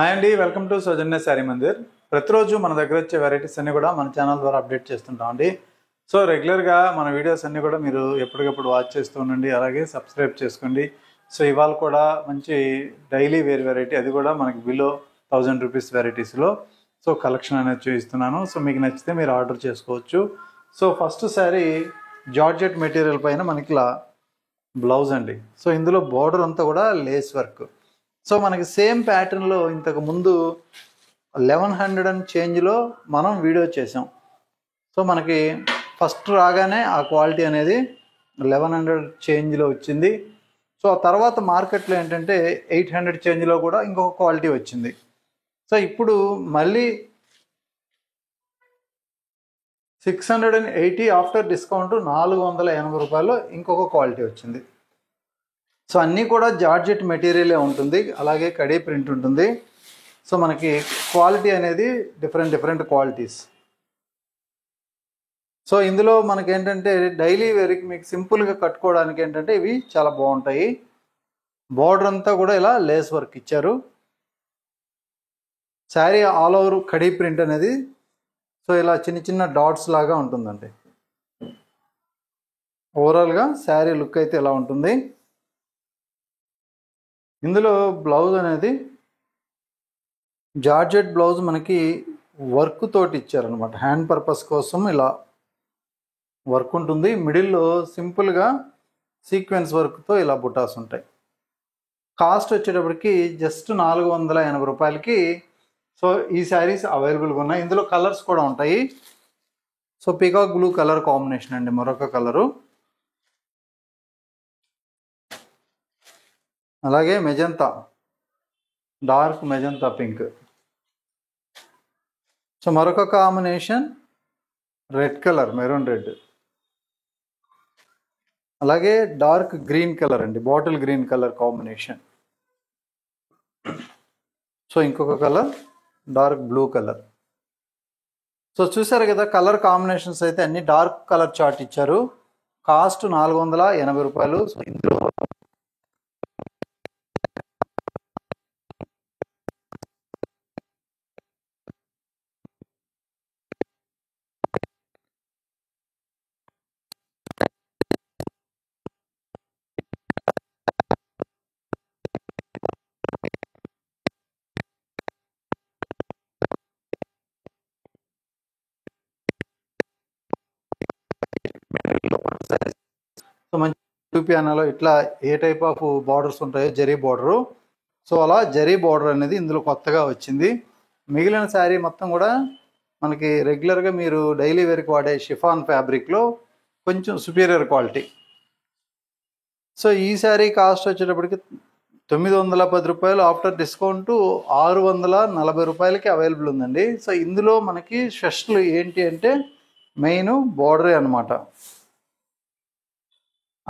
Hi అండి, welcome to సౌజన్య శారీ మందిర్. ప్రతిరోజు మన దగ్గర వచ్చే వెరైటీస్ అన్ని కూడా మన ఛానల్ ద్వారా అప్డేట్ చేస్తుంటాం అండి. సో రెగ్యులర్గా మన వీడియోస్ అన్ని కూడా మీరు ఎప్పటికప్పుడు వాచ్ చేస్తూ ఉండండి, అలాగే సబ్స్క్రైబ్ చేసుకోండి. సో ఇవాళ కూడా మంచి డైలీ వేర్ వెరైటీ, అది కూడా మనకి బిలో 1000 రూపీస్ వెరైటీస్లో సో కలెక్షన్ అనేది చూపిస్తున్నాను. సో మీకు నచ్చితే మీరు ఆర్డర్ చేసుకోవచ్చు. So first sari georgette material పైన మనకి ఇలా బ్లౌజ్ అండి. సో ఇందులో బార్డర్ అంతా కూడా లేస్ వర్క్. సో మనకి సేమ్ ప్యాటర్న్లో ఇంతకు ముందు 1100 అండ్ చేంజ్లో మనం వీడియో చేసాం. సో మనకి ఫస్ట్ రాగానే ఆ క్వాలిటీ అనేది 1100 చేంజ్లో వచ్చింది. సో ఆ తర్వాత మార్కెట్లో ఏంటంటే 800 చేంజ్లో కూడా ఇంకొక క్వాలిటీ వచ్చింది. సో ఇప్పుడు మళ్ళీ 680 ఆఫ్టర్ డిస్కౌంట్ 480 రూపాయలు ఇంకొక క్వాలిటీ వచ్చింది. సో అన్నీ కూడా జార్జెట్ మెటీరియలే ఉంటుంది, అలాగే కడీ ప్రింట్ ఉంటుంది. సో మనకి క్వాలిటీ అనేది డిఫరెంట్ క్వాలిటీస్. సో ఇందులో మనకి ఏంటంటే డైలీ వేర్కి మీకు సింపుల్గా కట్టుకోవడానికి ఏంటంటే ఇవి చాలా బాగుంటాయి. బార్డర్ అంతా కూడా ఇలా లేస్ వర్క్ ఇచ్చారు. Sari all over khadi print అనేది సో ఇలా చిన్న డాట్స్ లాగా ఉంటుందండి. ఓవరాల్గా శారీ లుక్ అయితే ఇలా ఉంటుంది. ఇందులో బ్లౌజ్ అనేది జార్జెట్ బ్లౌజ్ మనకి వర్క్ తోటి ఇచ్చారనమాట. హ్యాండ్ పర్పస్ కోసం ఇలా వర్క్ ఉంటుంది. మిడిల్లో సింపుల్గా సీక్వెన్స్ వర్క్తో ఇలా బుటాస్ ఉంటాయి. కాస్ట్ వచ్చేటప్పటికి జస్ట్ 480 రూపాయలకి సో ఈ శారీస్ అవైలబుల్గా ఉన్నాయి. ఇందులో కలర్స్ కూడా ఉంటాయి. So peacock blue colour combination అండి, మరొక కలరు. అలాగే magenta, dark magenta pink. So మరొక combination red colour, maroon red. అలాగే డార్క్ గ్రీన్ కలర్ అండి, bottle green colour combination. So ఇంకొక colour dark blue colour. So చూసారు కదా, కలర్ కాంబినేషన్స్ అయితే అన్ని డార్క్ కలర్ చార్ట్ ఇచ్చారు. కాస్ట్ 480 రూపాయలు. సో ఇందులో సో మంచి చూపియానాలో ఇట్లా ఏ టైప్ ఆఫ్ బార్డర్స్ ఉంటాయో జరీ బార్డరు. సో అలా జరీ బార్డర్ అనేది ఇందులో కొత్తగా వచ్చింది. మిగిలిన శారీ మొత్తం కూడా మనకి రెగ్యులర్గా మీరు డైలీ వేర్కి వాడే షిఫాన్ ఫ్యాబ్రిక్లో కొంచెం సుపీరియర్ క్వాలిటీ. సో ఈ శారీ కాస్ట్ వచ్చేటప్పటికి 910 రూపాయలు, ఆఫ్టర్ డిస్కౌంట్ 640 రూపాయలకి అవైలబుల్ ఉందండి. సో ఇందులో మనకి స్పెషల్ ఏంటి అంటే మెయిన్ బార్డరే అనమాట.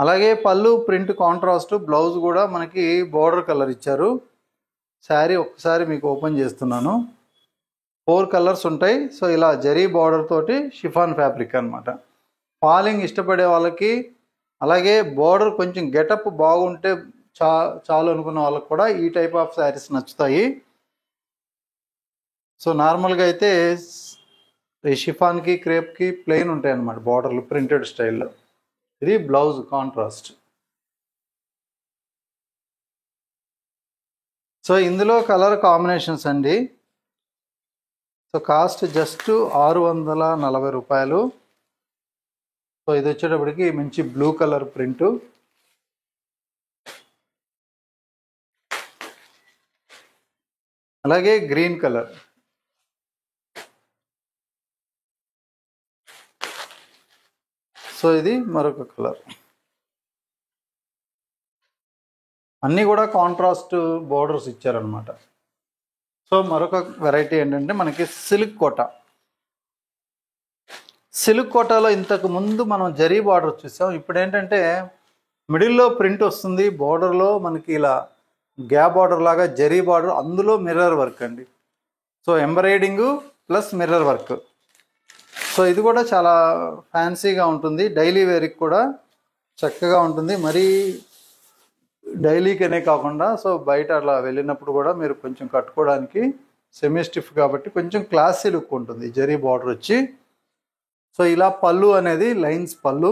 అలాగే పళ్ళు ప్రింట్ కాంట్రాస్ట్, బ్లౌజ్ కూడా మనకి బార్డర్ కలర్ ఇచ్చారు. శారీ ఒక్కసారి మీకు ఓపెన్ చేస్తున్నాను. 4 కలర్స్ ఉంటాయి. సో ఇలా జరీ బార్డర్ తోటి షిఫాన్ ఫ్యాబ్రిక్ అనమాట. ఫాలింగ్ ఇష్టపడే వాళ్ళకి, అలాగే బార్డర్ కొంచెం గెటప్ బాగుంటే చాలు అనుకున్న వాళ్ళకి కూడా ఈ టైప్ ఆఫ్ శారీస్ నచ్చుతాయి. సో నార్మల్గా అయితే ఈ షిఫాన్కి క్రేప్కి ప్లెయిన్ ఉంటాయి అన్నమాట బార్డర్లు ప్రింటెడ్ స్టైల్లో. ఇది బ్లౌజ్ కాంట్రాస్ట్. సో ఇందులో కలర్ కాంబినేషన్స్ అండి. సో కాస్ట్ జస్ట్ 640 రూపాయలు. సో ఇది వచ్చేటప్పటికి మంచి బ్లూ కలర్ ప్రింటు, అలాగే గ్రీన్ కలర్. సో ఇది మరొక కలర్. అన్నీ కూడా కాంట్రాస్ట్ బోర్డర్స్ ఇచ్చారనమాట. సో మరొక వెరైటీ ఏంటంటే మనకి సిల్క్ కోటా. సిల్క్ కోటాలో ఇంతకు ముందు మనం జరీ బార్డర్ చూసాం. ఇప్పుడు ఏంటంటే మిడిల్లో ప్రింట్ వస్తుంది, బార్డర్లో మనకి ఇలా గ్యాప్ బార్డర్ లాగా జరీ బార్డర్, అందులో మిర్రర్ వర్క్ అండి. So embroidering plus mirror work. So ఇది కూడా చాలా ఫ్యాన్సీగా ఉంటుంది, డైలీ వేర్కి కూడా చక్కగా ఉంటుంది. మరీ డైలీకనే కాకుండా సో బయట అలా వెళ్ళినప్పుడు కూడా మీరు కొంచెం కట్టుకోవడానికి సెమీ స్టిఫ్ కాబట్టి కొంచెం క్లాసీ లుక్ ఉంటుంది జరీ బార్డర్ వచ్చి. సో ఇలా పళ్ళు అనేది లైన్స్ పళ్ళు,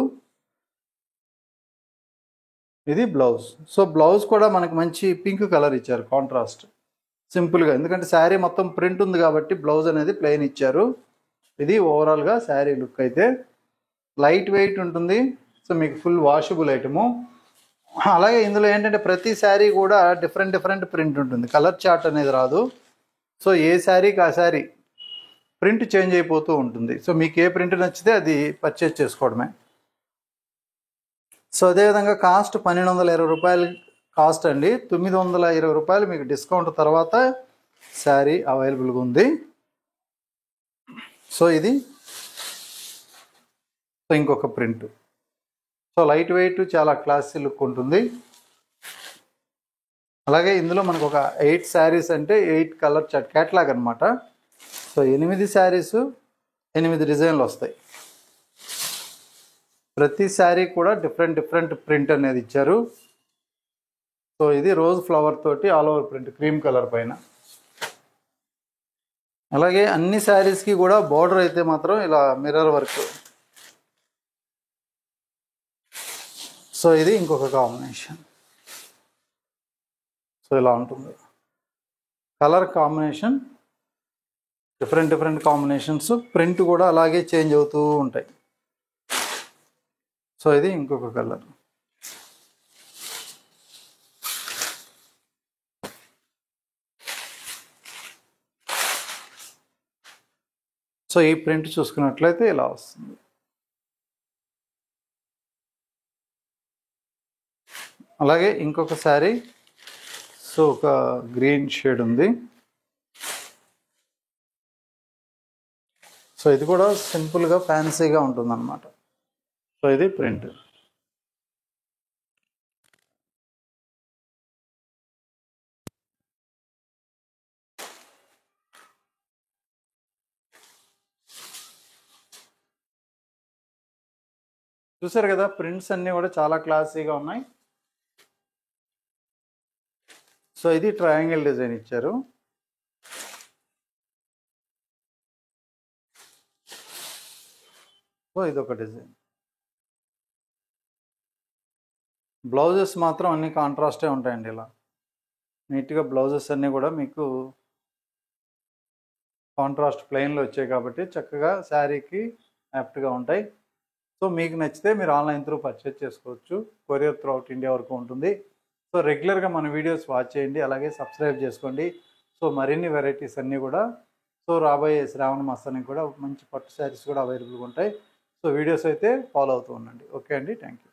ఇది బ్లౌజ్. సో బ్లౌజ్ కూడా మనకి మంచి పింక్ కలర్ ఇచ్చారు కాంట్రాస్ట్ సింపుల్గా, ఎందుకంటే శారీ మొత్తం ప్రింట్ ఉంది కాబట్టి బ్లౌజ్ అనేది ప్లెయిన్ ఇచ్చారు. ఇది ఓవరాల్గా శారీ లుక్ అయితే లైట్ వెయిట్ ఉంటుంది. సో మీకు ఫుల్ వాషబుల్ ఐటము. అలాగే ఇందులో ఏంటంటే ప్రతి శారీ కూడా డిఫరెంట్ ప్రింట్ ఉంటుంది, కలర్ చార్ట్ అనేది రాదు. సో ఏ శారీకి ఆ శారీ ప్రింట్ చేంజ్ అయిపోతూ ఉంటుంది. సో మీకు ఏ ప్రింట్ నచ్చితే అది పర్చేజ్ చేసుకోవడమే. సో అదేవిధంగా కాస్ట్ 1220 రూపాయలు కాస్ట్ అండి. 920 రూపాయలు మీకు డిస్కౌంట్ తర్వాత శారీ అవైలబుల్గా ఉంది. సో ఇది ఇంకొక ప్రింట్. సో లైట్ వెయిట్ చాలా క్లాసీ లుక్ ఉంటుంది. అలాగే ఇందులో మనకు ఒక 8 శారీస్ అంటే 8 కలర్ చార్ట్ క్యాటలాగ్ అనమాట. సో 8 శారీస్ 8 డిజైన్లు వస్తాయి. ప్రతి శారీ కూడా డిఫరెంట్ ప్రింట్ అనేది ఇచ్చారు. సో ఇది రోజ్ ఫ్లవర్ తోటి all over print cream colour పైన. అలాగే అన్ని శారీస్కి కూడా బార్డర్ అయితే మాత్రం ఇలా మిర్రర్ వర్క్. సో ఇది ఇంకొక కాంబినేషన్. సో ఇలా ఉంటుంది colour combination, different combinations, print కూడా అలాగే చేంజ్ అవుతూ ఉంటాయి. సో ఇది ఇంకొక కలర్. సో ఈ ప్రింట్ చూసుకున్నట్లయితే ఇలా వస్తుంది. అలాగే ఇంకొక శారీ. సో ఒక గ్రీన్ షేడ్ ఉంది. సో ఇది కూడా సింపుల్గా ఫ్యాన్సీగా ఉంటుంది అన్నమాట. సో ఇది ప్రింట్. చూసారు కదా, ప్రింట్స్ అన్నీ కూడా చాలా క్లాసీగా ఉన్నాయి. సో ఇది ట్రయాంగిల్ డిజైన్ ఇచ్చారు. సో ఇదొక డిజైన్. బ్లౌజెస్ మాత్రం అన్ని కాంట్రాస్టే ఉంటాయండి. ఇలా నీట్గా బ్లౌజెస్ అన్నీ కూడా మీకు కాంట్రాస్ట్ ప్లెయిన్లో వచ్చాయి కాబట్టి చక్కగా శారీకి యాప్ట్గా ఉంటాయి. సో మీకు నచ్చితే మీరు ఆన్లైన్ త్రూ పర్చేజ్ చేసుకోవచ్చు. కొరియర్ త్రూ అవుట్ ఇండియా వరకు ఉంటుంది. సో రెగ్యులర్గా మన వీడియోస్ వాచ్ చేయండి, అలాగే సబ్స్క్రైబ్ చేసుకోండి. సో మరిన్ని వెరైటీస్ అన్నీ కూడా సో రాబోయే శ్రావణ మాసానికి కూడా మంచి పట్టు శారీస్ కూడా అవైలబుల్గా ఉంటాయి. సో వీడియోస్ అయితే ఫాలో అవుతూ ఉండండి. ఓకే అండి, థ్యాంక్ యూ.